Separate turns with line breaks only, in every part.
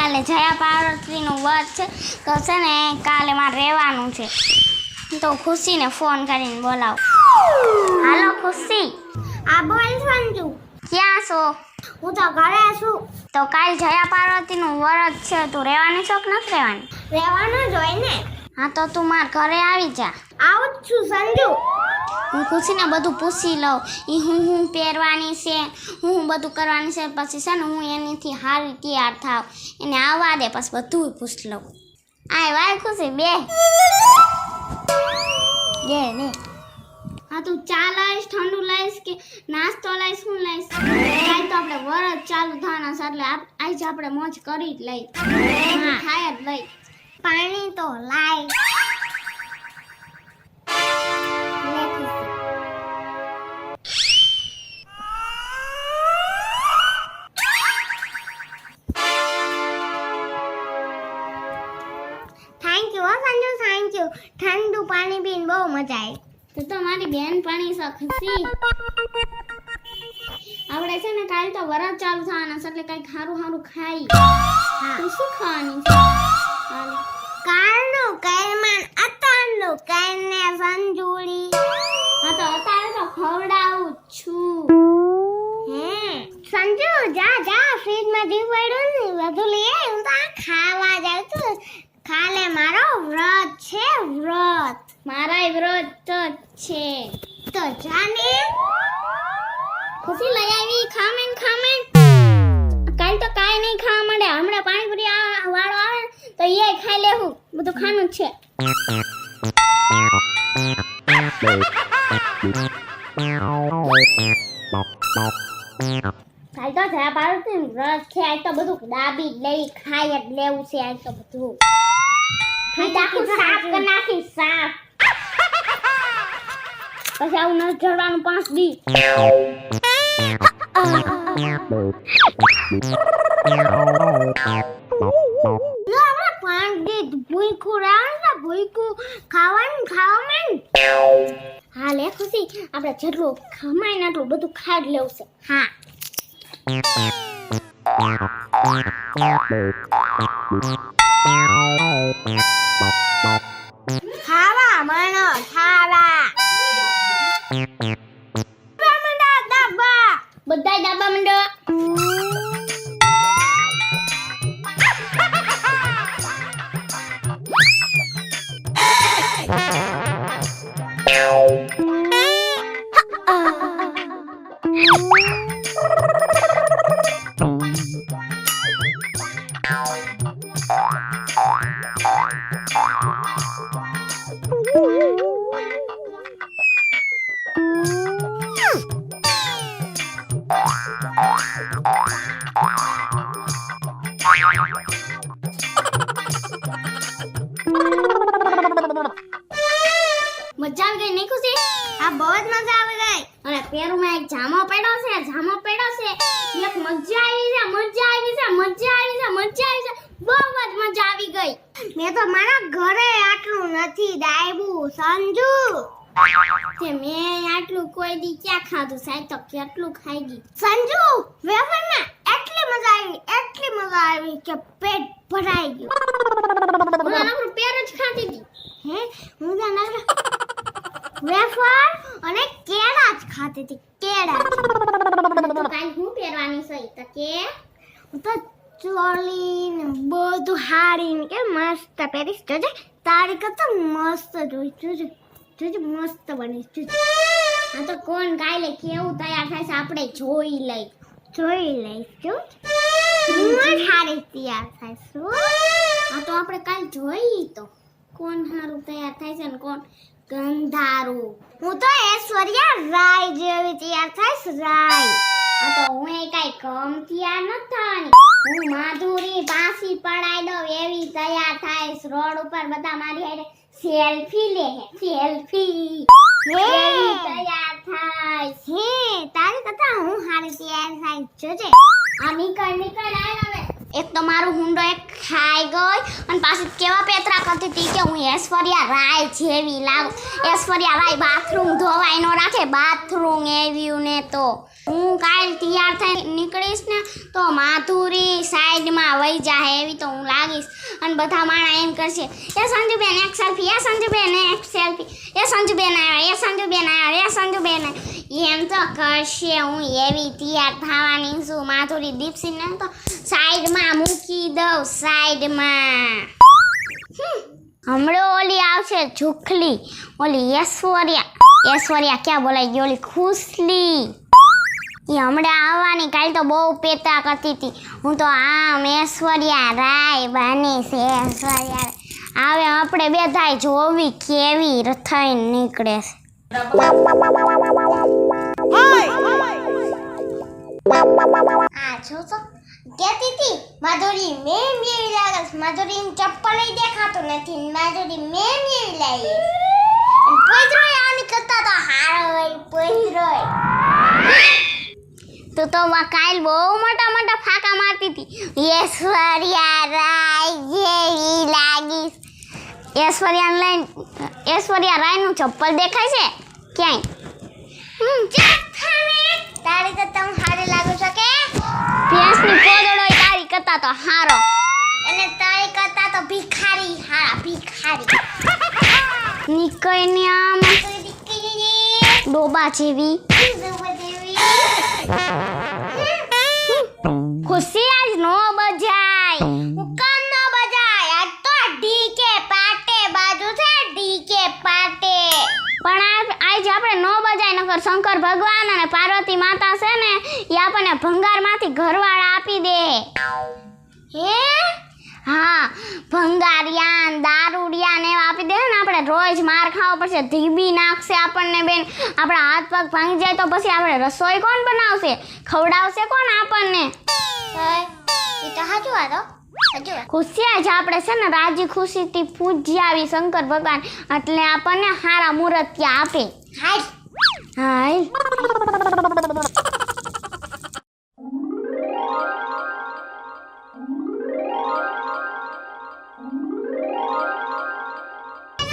કાલે જયા પાર્વતીનું વ્રત છે તો છે ને કાલે મારે રહેવાનું છે તો ખુશીને ફોન કરીને બોલાવ. હાલો ખુશી.
આ બોલ સંજુ.
ક્યાં છો?
હું તો ઘરે છું.
તો કાલ જયા પાર્વતીનું વ્રત છે, તું રહેવાની છો કે નથી રહેવાની?
રહેવાનું જ હોય ને.
હા તો તું મારા ઘરે આવી જા.
આવું જ છું સંજુ.
હું ખુશીને બધું પૂછી લઉં એ હું પહેરવાની છે, હું બધું કરવાની છે, પછી છે ને હું એનીથી હારી તૈયાર થાવ, એને આવવા દે પછી બધું પૂછી લઉં. આય વાય ખુશી બે ને. હા તું ચા લઈશ, ઠંડુ લઈશ કે નાસ્તો લઈશ, શું લઈશ? કાંઈ તો આપણે વરસ ચાલુ થવાના છે એટલે આજે આપણે મોજ કરી જ લઈ. હા ખાય જ લઈ.
પાણી તો લાય. Thank you Sanju, thank you. ઠંડુ પાણી પીને બહુ મજા આવી.
તો મારી બેન પાણી સખસી આપણે છે ને કાલ તો વરસ ચાલુ થવાના છે એટલે કઈ ખારું ખારું ખાઈ. તું શું ખાવાની છે?
કાળનું કરમાન અતારનું કરને સંજુડી.
હા તો અત્યારે તો ખવડાવું છું.
સંજુ જા જા ફ્રીજમાં જીવ પડ્યું ને બધું લઈ આય. હું તો આ ખાવા જાઉં છું. કાલે મારો વ્રત છે, વ્રત.
મારાય વ્રત તો છે.
તો જાને
ખુશી લઈ આવી ખામેન ખામેન. કાલ તો કાઈ નહીં ખાવા મળે, હમણાં પાણીપુરી વાળો આવે તો એ ખાઈ લેવું, બધું ખાનું જ છે. કાલ તો જયા પાર્વતી વ્રત છે, આજ તો બધું દાબી લઈ ખાઈ જ લેવું છે. આજ તો બધું આખું સાફ કરી નાખી, સાફ. પછી આવું ન જડવાનું 5 દી.
ભૂખું રાવણ ભૂખું ખાવાનું ખાવા.
હા લે ખુશી, આપણે જેટલું ખમાય ને એટલું બધું ખાઈ જ લેવું છે. હા
ખાવા મણો ખાવા.
બધાય ડાબા મંડો. મજા આવી ગઈ નહીં ખુશી?
આ બહુ જ મજા આવી ગઈ.
અને પેરુમાં એક જામો પડ્યો છે, જામો પડ્યો છે. એક મજા આવી છે, મજા આવી છે, મજા આવી છે, મજા આવી છે. બહુ જ મજા આવી ગઈ.
મેં તો મારા ઘરે આટલું નથી દાયબું સંજુ.
તે મેં આટલું કોઈ દી ક્યાં ખાધું? સાહેબ તો કેટલું ખાઈ ગઈ.
સંજુ વેફરમાં એટલી મજા આવી કે પેટ ભરાઈ ગયું.
હું આનું પેર જ ખાતી હતી.
હે હું તો વેફર અને કેળા જ ખાતી હતી. કેળા
તો કાઈ હું પહેરવાની છે તો કે
હું તો ચોલી ને બધું હારીને કે મસ્ત પહેરીશ. જોજે તારી કરતા મસ્ત જોઈશું. જોજે મસ્ત બનીશ.
આ તો કોણ કાલે કેવું તૈયાર થાય છે આપણે જોઈ લઈ.
જોઈ લઈશું. હું હારી તૈયાર થઈશું.
આ તો આપણે કાલ જોઈ તો કોણ હારું તૈયાર થાય છે ને કોણ ગંધારું.
હું તો ઐશ્વર્યા રાય જેવી તૈયાર થઈશ. રાય.
આ તો હું એ કઈ કમ તૈયાર ન થવાની. હું માધુરી બાંસી પડાઈ દઉં એવી તૈયાર થાઈશ. રોડ ઉપર બધા મારી હારે સેલ્ફી લે હે, સેલ્ફી. એવી તૈયાર થાઈશ.
હે તારી કરતા હું હારી તૈયાર થઈશ. જોજે
આ નીકળ આય હવે. એક તો મારું હુંડો એક ખાઈ ગઈ અને પાછી કેવા પેતરા કરતી હતી કે હું ઐશ્વર્યા રાય જેવી લાગુ. ઐશ્વર્યા રાય બાથરૂમ ધોવાય નો રાખે, બાથરૂમ એવ્યું ને તો હું કાલ તૈયાર થઈ નીકળીશ ને તો માધુરી સાઈડમાં વહી જાહે એવી તો હું લાગીશ. અને બધા માણા એમ કરશે, એ સંજુબેન એક સેલ્ફી, એ સંજુબેન એક સેલ્ફી, એ સંજુબેન આવ્યા, એ સંજુબેન આવ્યા, એ સંજુબેન એમ તો કરશે. હું એવી તૈયાર થવાની છું. માધુરી દીપસીને તો સાઈડમાં મૂકી દઉં, સાઈડમાં. હમણાં ઓલી આવશે જુખલી, ઓલી ઐશ્વર્યા ક્યાં બોલાઈ ગઈ, ઓલી ખુશલી એ હમણાં આવવાની. કાલ તો બહુ પેતા કરતી હતી હું તો આમ ઐશ્વર્યા રાય બની છે. ઐશ્વર્યા આવે આપણે બે થાય જોવી કેવી થઈને નીકળે છે. આ જો તો કેતી હતી માધુરી મેં એવી લાગે છે. માધુરીની ચપ્પલ દેખાતો નથી. માધુરી મેં એવી લાગે પોઈત્રોય આની કરતા તો હારો હોય. પોઈત્રોય તું તો કાલ બહુ મોટા મોટા ફાકા મારતી હતી. ઐશ્વર્યા રાય જેવી લાગીશ. ઐશ્વર્યા રાયનું ચપ્પલ દેખાય છે ક્યાંય? તારી કરતા હું હારી લાગુ છો કે ભેંસની પોદળો તારી કરતા તો હારો અને તારી કરતા તો ભિખારી હારા ભિખારી નીકળને આમ ડોબા જેવી. ખુશી આજ નો બજાય. હું કામ નો બજાય આજ તો ઢીકે પાટે બાજુ છે ઢીકે પાટે. પણ આજ આપણે નો બજાય નકર શંકર ભગવાન અને પાર્વતી માતા છે ને એ આપણને ભંગારમાંથી ઘરવાળા આપી દે. હે હા ભંગારિયા દારૂડિયા ને એવા આપી દે ને આપણે રોજ માર ખાવો પડશે. ધીબી નાખશે આપણને બેન. આપણા હાથ પગ ભાંગી જાય તો પછી આપણે રસોઈ કોણ બનાવશે, ખવડાવશે કોણ આપણને? એ તો સાચું વાત હો. ખુશી જ આપણે છે ને રાજી ખુશીથી પૂજી આવી શંકર ભગવાન એટલે આપણને હારા મૂર્તિયા આપે. હાય હાય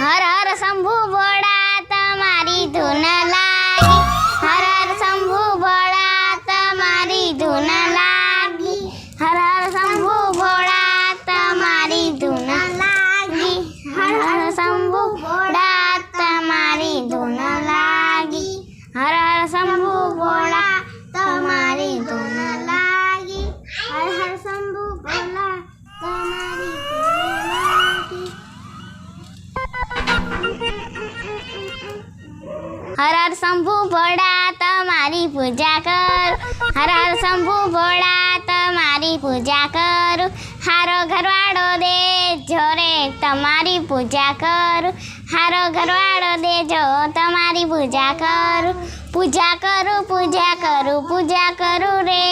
હર હર શંભુ ભોળા તમારી ધૂન લાગી. હર હર શંભુ ભોળા તમારી ધૂન લાગી. હર હર શંભુ ભોળા તમારી ધૂન લાગી. હર હર શંભુ ભોળા તમારી ધૂન લાગી. હર હર શંભુ ભોળા તમારી ધૂન લાગી. હર હર શંભુ ભોળા તમારી ધૂન લાગી. હર હર શંભુ ભોળા તમારી પૂજા કર. હર હર શંભુ ભોળા તમારી પૂજા કરું. હારો ઘરવાળો દેજો રે તમારી પૂજા કરું. હારો ઘરવાળો દેજો તમારી પૂજા કરું. પૂજા કરું પૂજા કરું પૂજા કરું રે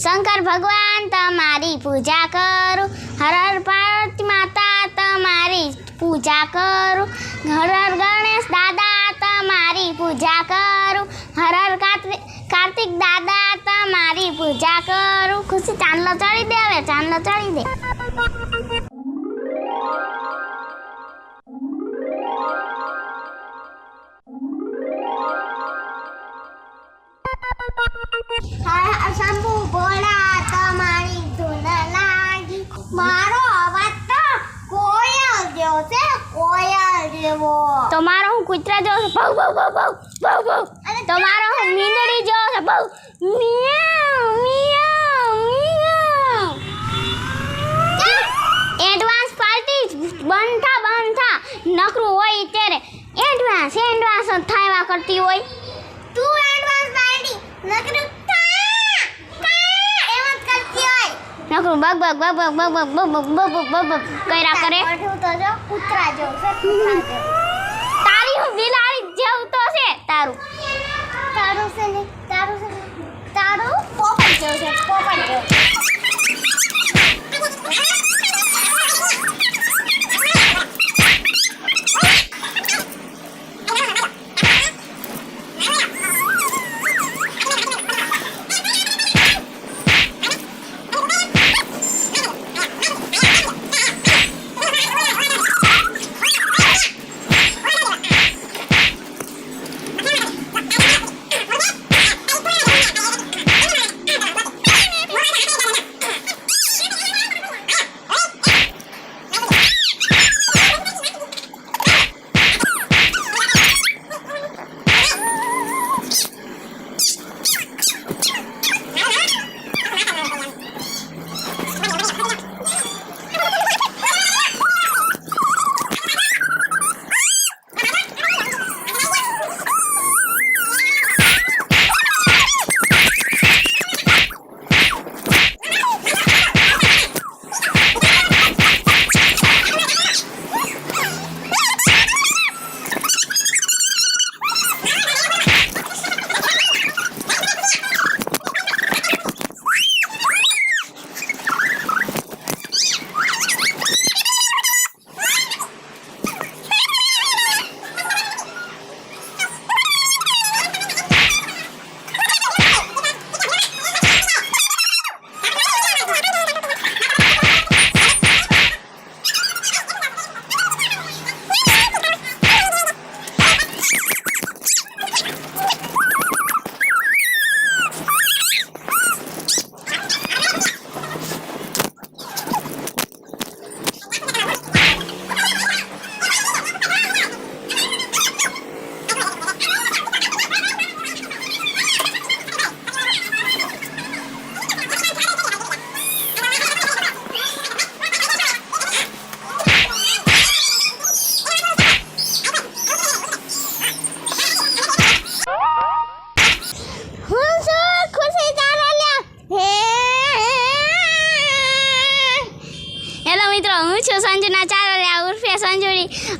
શંકર ભગવાન તમારી પૂજા કરું. હર હર પાર્વતી માતા તમારી પૂજા કરું. હર હર ગણેશ દાદા તમારી પૂજા કરું. હર હર કાર્તિક દાદા તમારી પૂજા કરું. ખુશી ચાંદલો ચડી દે, હવે ચાંદલો ચડી દે. શંભુ ભોળા તમારી ધૂન લાગી. મારો અવાજ તો કોયલ જેવો છે, કોયલ જેવો. તમારો હું કૂતરા જેવો છે, ભવ ભવ ભવ ભવ ભવ ભવ. તમારો હું મીંદડી જેવો છે, ભવ મિયાઉ મિયાઉ મિયાઉ. એડવાન્સ પાર્ટી બંધ થા નકરું હોય ત્યારે એડવાન્સ થાયવા કરતી હોય. તું એડવાન્સ પાર્ટી નકરું નકરું બગ બગ બગ બગ બગ બગ બગ બગ બગ બગ કર્યા કરે. તો જો કૂતરા જેવું છે, કૂતરા જેવું. તારી હું બિલાડી જેવું તો છે તારું. તારું છે ને તારું પોપટ જેવું છે, પોપટ જેવું.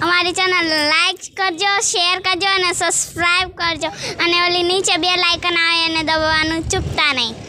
અમારી ચેનલ લાઈક કરજો, શેર કરજો અને સબસ્ક્રાઈબ કરજો અને ઓલી નીચે બે લાઇકન આવે એને દબાવવાનું ચૂકતા નહીં.